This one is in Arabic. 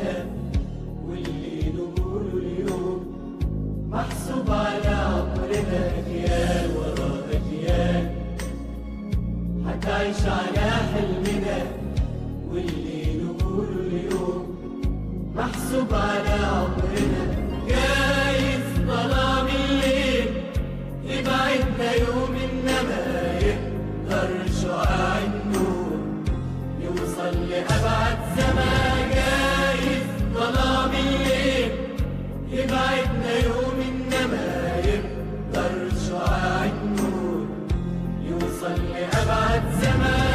عمرنا، واللي نقوله اليوم محسوب على عمرنا. أجيال ورا أجيال هتعيش على حلمنا، واللي نقوله اليوم محسوب على عمرنا. جايز ظلام الليل يبعدنا يوم، إنما يقدر شعاع النور يوصل لأبعد زمان. جايز ظلام الليل يبعدنا يوم، إنما يقدر شعاع النور يوصل لأبعد زمان.